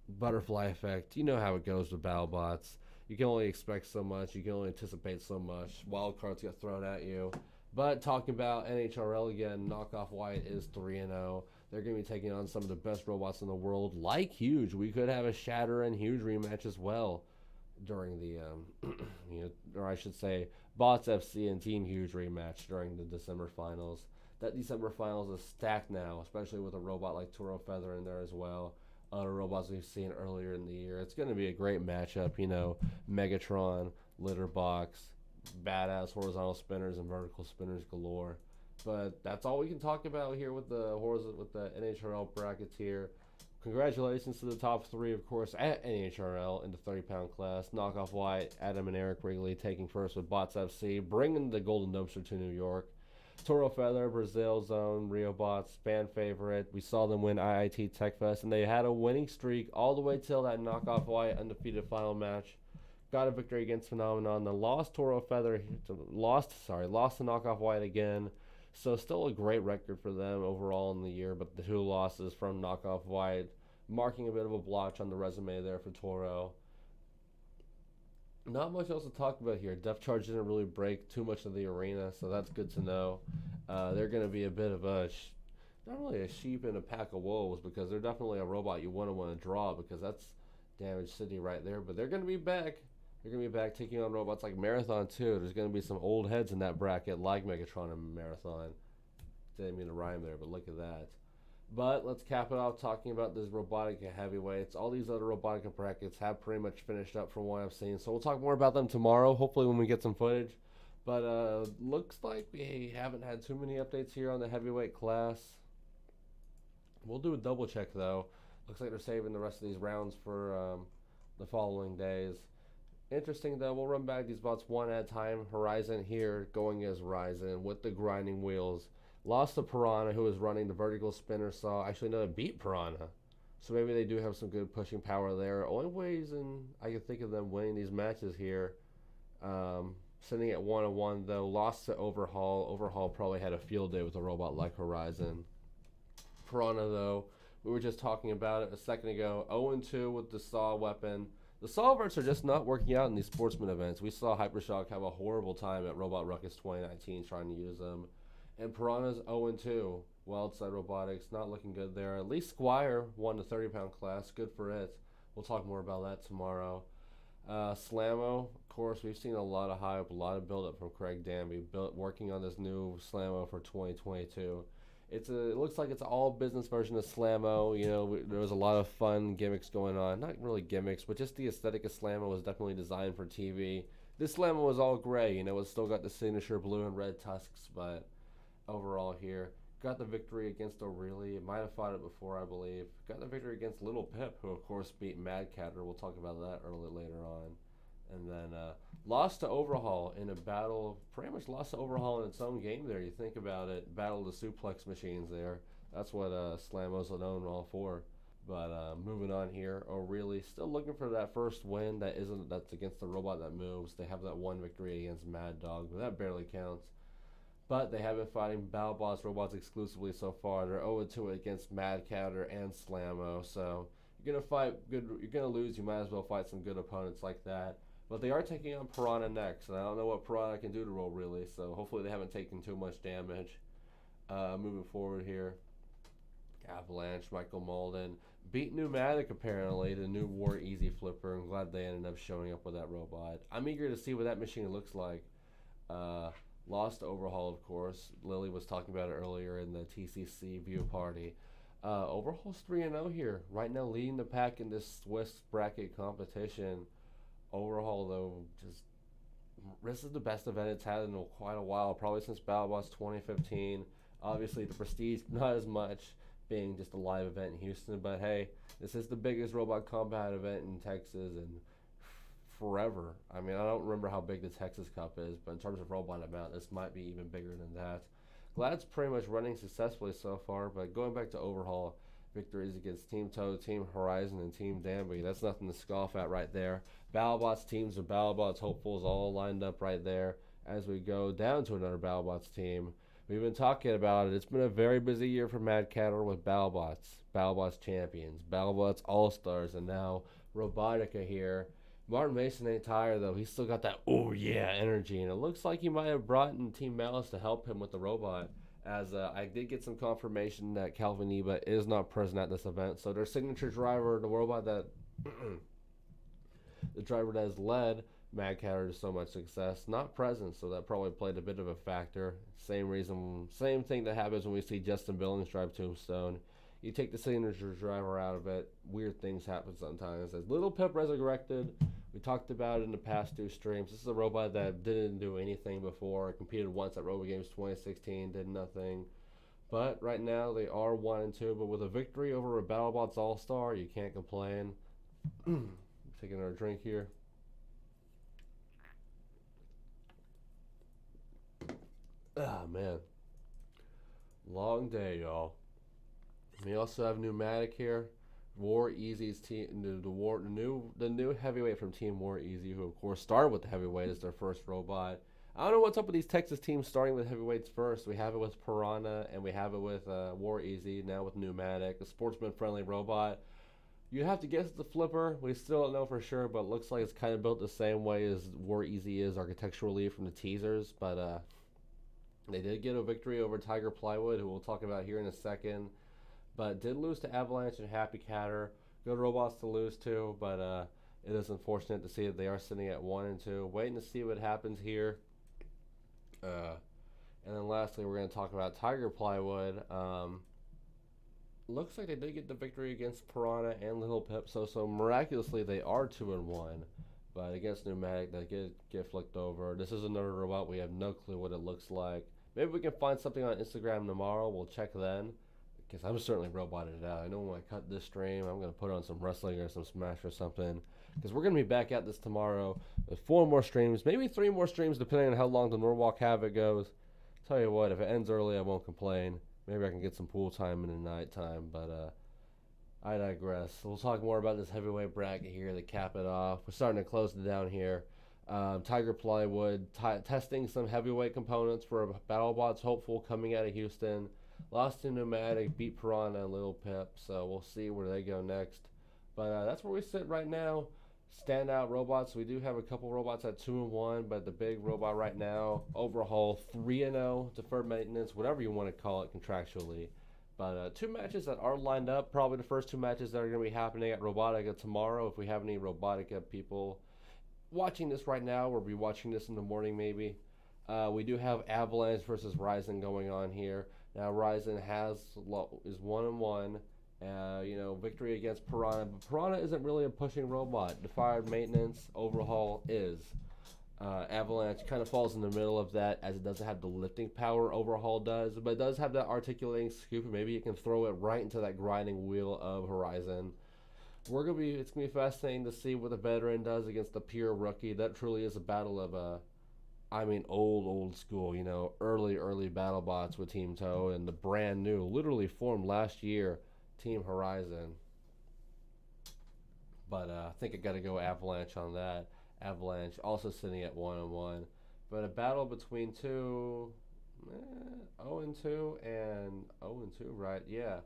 butterfly effect, you know how it goes with BattleBots. You can only expect so much. You can only anticipate so much. Wild cards get thrown at you. But talking about NHRL again, Knockoff White is 3-0. They're going to be taking on some of the best robots in the world, like Huge. We could have a Shatter and Huge rematch as well during the, or I should say, Bots FC and Team Huge rematch during the December finals. That December finals is stacked now, especially with a robot like Toro Feather in there as well. Other robots we've seen earlier in the year. It's going to be a great matchup, Megatron, Litterbox, badass horizontal spinners and vertical spinners galore. But that's all we can talk about here with the NHRL brackets here. Congratulations to the top three, of course, at NHRL in the 30-pound class. Knockoff White, Adam and Eric Wrigley taking first with Bots FC, bringing the Golden Dumpster to New York. Toro Feather, Brazil Zone, Rio Bots, fan favorite. We saw them win IIT Tech Fest, and they had a winning streak all the way till that Knockoff White undefeated final match. Got a victory against Phenomenon. Then lost Toro Feather, lost to Knockoff White again. So still a great record for them overall in the year, but the 2 losses from Knockoff White, marking a bit of a blotch on the resume there for Toro. Not much else to talk about here. Depth Charge didn't really break too much of the arena, so that's good to know. They're going to be a bit of a, not really a sheep in a pack of wolves, because they're definitely a robot you want to draw, because that's Damage City right there. But they're going to be back. They're going to be back taking on robots like Marathon, too. There's going to be some old heads in that bracket, like Megatron and Marathon. Didn't mean to rhyme there, but look at that. But let's cap it off talking about this Robotic Heavyweights. All these other Robotica brackets have pretty much finished up from what I've seen. So we'll talk more about them tomorrow, hopefully when we get some footage. But looks like we haven't had too many updates here on the heavyweight class. We'll do a double check, though. Looks like they're saving the rest of these rounds for the following days. Interesting, though. We'll run back these bots one at a time. Horizon here going as Ryzen with the grinding wheels. Lost to Piranha, who was running the vertical spinner saw. Actually, no, it beat Piranha. So maybe they do have some good pushing power there. Only ways I can think of them winning these matches here. Sitting at 1-1, though. Lost to Overhaul. Overhaul probably had a field day with a robot like Horizon. Piranha, though, we were just talking about it a second ago. 0-2 with the saw weapon. The saw verts are just not working out in these sportsman events. We saw Hypershock have a horrible time at Robot Ruckus 2019 trying to use them. And Piranha's 0-2. Wildside Robotics, not looking good there. At least Squire won the 30-pound class. Good for it. We'll talk more about that tomorrow. Slammo, of course, we've seen a lot of hype, a lot of build-up from Craig Danby, working on this new Slammo for 2022. It looks like it's an all-business version of Slammo. There was a lot of fun gimmicks going on. Not really gimmicks, but just the aesthetic of Slammo was definitely designed for TV. This Slammo was all gray. It's still got the signature blue and red tusks, but overall here, got the victory against O'Reilly. Might have fought it before, I believe. Got the victory against Little Pip, who of course beat Mad Catter. We'll talk about that later on. And then lost to Overhaul in a battle. Pretty much lost to Overhaul in its own game there. You think about it. Battle of the suplex machines there. That's what Slammo's known all for. But moving on here, O'Reilly still looking for that first win. That's against the robot that moves. They have that one victory against Mad Dog, but that barely counts. But they have been fighting BattleBots robots exclusively so far. They're 0-2 against Mad Catter and Slammo. So you're gonna fight good. You're gonna lose. You might as well fight some good opponents like that. But they are taking on Piranha next, and I don't know what Piranha can do to roll really. So hopefully they haven't taken too much damage. Moving forward here, Avalanche, Michael Malden beat Pneumatic apparently, the new War Easy Flipper. I'm glad they ended up showing up with that robot. I'm eager to see what that machine looks like. Lost to Overhaul, of course. Lily was talking about it earlier in the TCC view party. Overhaul's 3-0 here. Right now leading the pack in this Swiss bracket competition. Overhaul, though, just this is the best event it's had in quite a while, probably since BattleBots 2015. Obviously, the prestige, not as much, being just a live event in Houston, but hey, this is the biggest robot combat event in Texas and forever. I mean, I don't remember how big the Texas Cup is, but in terms of robot amount, this might be even bigger than that. Glad it's pretty much running successfully so far, but going back to Overhaul, victories against Team Toad, Team Horizon, and Team Danby, that's nothing to scoff at right there. BattleBots teams and BattleBots hopefuls all lined up right there as we go down to another BattleBots team. We've been talking about it. It's been a very busy year for Mad Catter with BattleBots, BattleBots Champions, BattleBots All-Stars, and now Robotica here. Martin Mason ain't tired, though. He's still got that, oh yeah, energy, and it looks like he might have brought in Team Malice to help him with the robot, as I did get some confirmation that Calvin Eba is not present at this event. So their signature driver, the robot that, the driver that has led Mad Catter to so much success, not present, so that probably played a bit of a factor. Same reason, same thing that happens when we see Justin Billings drive Tombstone. You take the signature driver out of it, weird things happen sometimes. As Little Pip resurrected, we talked about it in the past 2 streams. This is a robot that didn't do anything before. Competed once at RoboGames 2016, did nothing. But right now they are 1-2. But with a victory over a BattleBots All-Star, you can't complain. Taking our drink here. Ah, man. Long day, y'all. We also have Pneumatic here. War Easy's team, the new heavyweight from Team War Easy, who of course started with the heavyweight as their first robot. I don't know what's up with these Texas teams starting with heavyweights first. We have it with Piranha, and we have it with War Easy, now with Pneumatic, a sportsman-friendly robot. You have to guess it's a flipper. We still don't know for sure, but it looks like it's kind of built the same way as War Easy is architecturally from the teasers. But they did get a victory over Tiger Plywood, who we'll talk about here in a second. But did lose to Avalanche and Happy Catter. Good robots to lose to, but it is unfortunate to see that they are sitting at 1-2. Waiting to see what happens here. And then lastly, we're going to talk about Tiger Plywood. Looks like they did get the victory against Piranha and Little Pip, so miraculously they are 2-1. But against Pneumatic, they get flicked over. This is another robot. We have no clue what it looks like. Maybe we can find something on Instagram tomorrow. We'll check then. Because I'm certainly roboted it out. I know when I cut this stream, I'm going to put on some wrestling or some Smash or something. Because we're going to be back at this tomorrow with 4 more streams, maybe 3 more streams, depending on how long the Norwalk Havoc goes. Tell you what, if it ends early, I won't complain. Maybe I can get some pool time in the night time, but I digress. We'll talk more about this heavyweight bracket here to cap it off. We're starting to close it down here. Tiger Plywood testing some heavyweight components for BattleBots hopeful coming out of Houston. Lost to Pneumatic, beat Piranha and Little Pip, so we'll see where they go next. But that's where we sit right now. Standout robots, we do have a couple robots at 2-1, but the big robot right now, Overhaul 3-0, deferred maintenance, whatever you want to call it contractually. But 2 matches that are lined up, probably the first 2 matches that are going to be happening at Robotica tomorrow. If we have any Robotica people watching this right now, we'll be watching this in the morning maybe. We do have Avalanche versus Ryzen going on here. Now Ryzen is 1-1, victory against Piranha, but Piranha isn't really a pushing robot. Deferred maintenance, Overhaul is. Avalanche kind of falls in the middle of that, as it doesn't have the lifting power Overhaul does, but it does have that articulating scoop, and maybe you can throw it right into that grinding wheel of Horizon. It's gonna be fascinating to see what the veteran does against the pure rookie. That truly is a battle of old school, early BattleBots with Team Toe and the brand new, literally formed last year, Team Horizon. But I think I got to go Avalanche on that. Avalanche also sitting at 1-1. But a battle between 0-2 and 0-2, right? Yeah.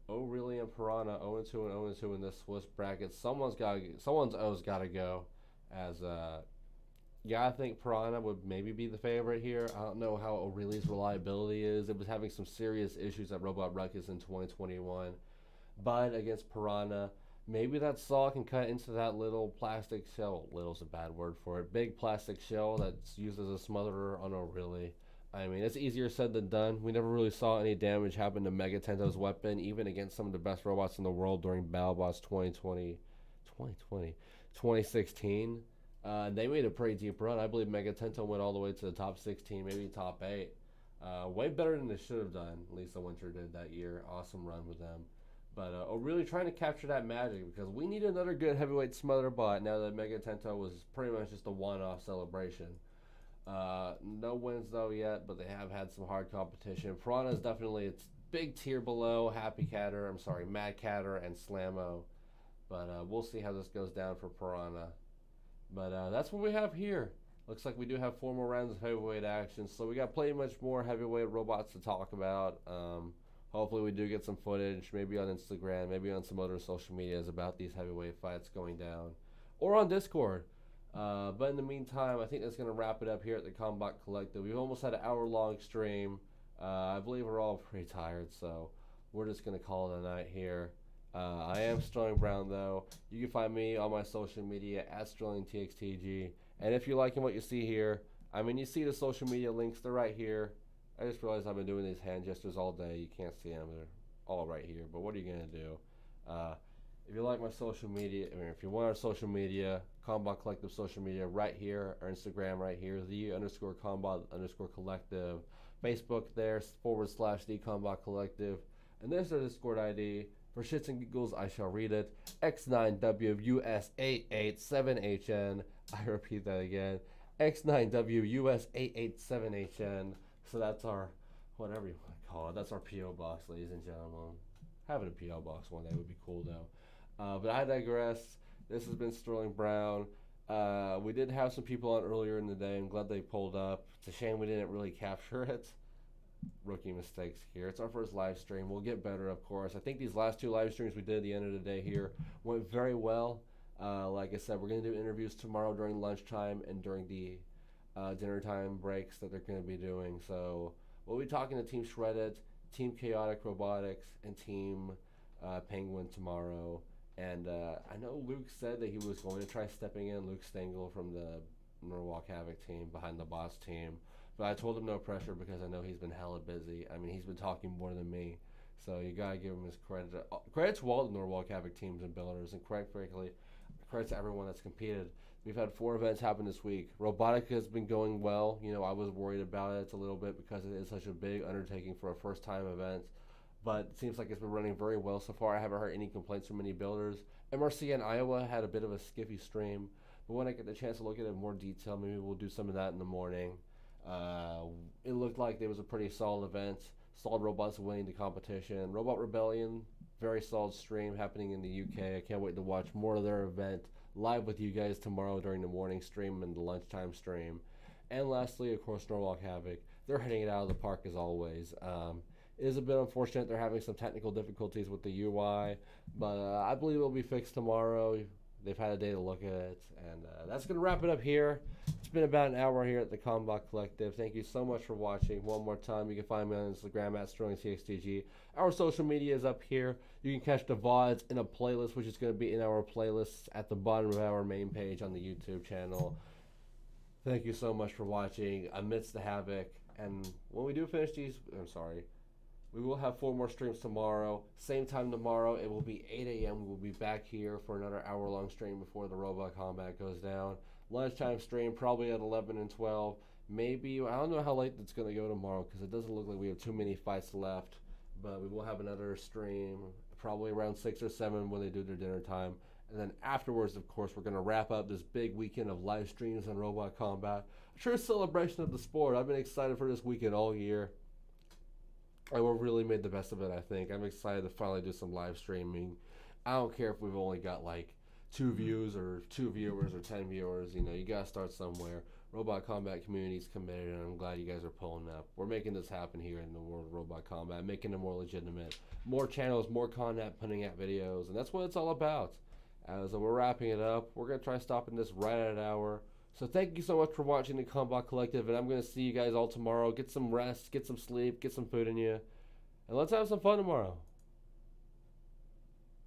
O'Reilly and Piranha, 0-2 and 0-2 in this Swiss bracket. Someone's O's got to go as I think Piranha would maybe be the favorite here. I don't know how O'Reilly's reliability is. It was having some serious issues at Robot Ruckus in 2021. But against Piranha, maybe that saw can cut into that little plastic shell. Little's a bad word for it. Big plastic shell that's used as a smotherer on O'Reilly. I mean, it's easier said than done. We never really saw any damage happen to Megatento's weapon, even against some of the best robots in the world during BattleBots 2016. They made a pretty deep run. I believe Megatento went all the way to the top 16, maybe top 8. Way better than they should have done. Lisa Winter did that year. Awesome run with them. But really trying to capture that magic, because we need another good heavyweight smother bot now that Megatento was pretty much just a one-off celebration. No wins though yet, but they have had some hard competition. Piranha is definitely its big tier below Mad Catter and Slammo. But we'll see how this goes down for Piranha. But that's what we have here. Looks like we do have 4 more rounds of heavyweight action, so we got plenty much more heavyweight robots to talk about. Hopefully we do get some footage, maybe on Instagram, maybe on some other social medias about these heavyweight fights going down, or on Discord. But in the meantime, I think that's going to wrap it up here at the Combot Collective. We've almost had an hour-long stream. I believe we're all pretty tired, so we're just going to call it a night here. I am Sterling Brown, though. You can find me on my social media at SterlingTXTG. And if you're liking what you see here, I mean, you see the social media links. They're right here. I just realized I've been doing these hand gestures all day. You can't see them. They're all right here. But what are you going to do? If you like my social media, I mean, if you want our social media, Combot Collective social media right here, our Instagram right here, _Combot_Collective, Facebook there, /the Combot Collective, and there's our Discord ID. For shits and giggles, I shall read it. X9WUS887HN. I repeat that again. X9WUS887HN. So that's our, whatever you want to call it, that's our P.O. box, ladies and gentlemen. Having a P.O. box one day would be cool, though. But I digress. This has been Sterling Brown. We did have some people on earlier in the day. I'm glad they pulled up. It's a shame we didn't really capture it. Rookie mistakes here. It's our first live stream. We'll get better, of course. I think these last 2 live streams we did at the end of the day here went very well. Like I said, we're going to do interviews tomorrow during lunchtime and during the dinner time breaks that they're going to be doing. So we'll be talking to Team Shredded, Team Chaotic Robotics, and Team Penguin tomorrow. And I know Luke said that he was going to try stepping in, Luke Stengel from the Norwalk Havoc team, behind the boss team. But I told him no pressure because I know he's been hella busy. I mean, he's been talking more than me. So you got to give him his credit. Credit to all the Norwalk Havoc teams and builders, and credit to everyone that's competed. We've had 4 events happen this week. Robotica has been going well. You know, I was worried about it a little bit because it is such a big undertaking for a first-time event. But it seems like it's been running very well so far. I haven't heard any complaints from any builders. MRCA in Iowa had a bit of a skiffy stream. But when I get the chance to look at it in more detail, maybe we'll do some of that in the morning. It looked like there was a pretty solid event. Solid robots winning the competition. Robot Rebellion, very solid stream happening in the UK. I can't wait to watch more of their event live with you guys tomorrow during the morning stream and the lunchtime stream. And lastly, of course, Norwalk Havoc. They're hitting it out of the park as always. It is a bit unfortunate they're having some technical difficulties with the UI, but I believe it will be fixed tomorrow. They've had a day to look at it, and that's going to wrap it up here. It's been about an hour here at the Combot Collective. Thank you so much for watching. One more time, you can find me on Instagram at SterlingTXTG. Our social media is up here. You can catch the VODs in a playlist, which is going to be in our playlists at the bottom of our main page on the YouTube channel. Thank you so much for watching Amidst the Havoc. And when we do finish these, we will have 4 more streams tomorrow. Same time tomorrow. It will be 8 a.m. We will be back here for another hour-long stream before the robot combat goes down. Lunchtime stream probably at 11 and 12. Maybe, I don't know how late it's going to go tomorrow because it doesn't look like we have too many fights left. But we will have another stream probably around 6 or 7 when they do their dinner time. And then afterwards, of course, we're going to wrap up this big weekend of live streams on robot combat. A true celebration of the sport. I've been excited for this weekend all year. And we really made the best of it, I think. I'm excited to finally do some live streaming. I don't care if we've only got like 2 views or 2 viewers or 10 viewers. You know, you got to start somewhere. Robot Combat community is committed, and I'm glad you guys are pulling up. We're making this happen here in the world of Robot Combat, making it more legitimate. More channels, more content, putting out videos, and that's what it's all about. As we're wrapping it up, we're going to try stopping this right at an hour. So thank you so much for watching the Combot Collective, and I'm going to see you guys all tomorrow. Get some rest, get some sleep, get some food in you, and let's have some fun tomorrow.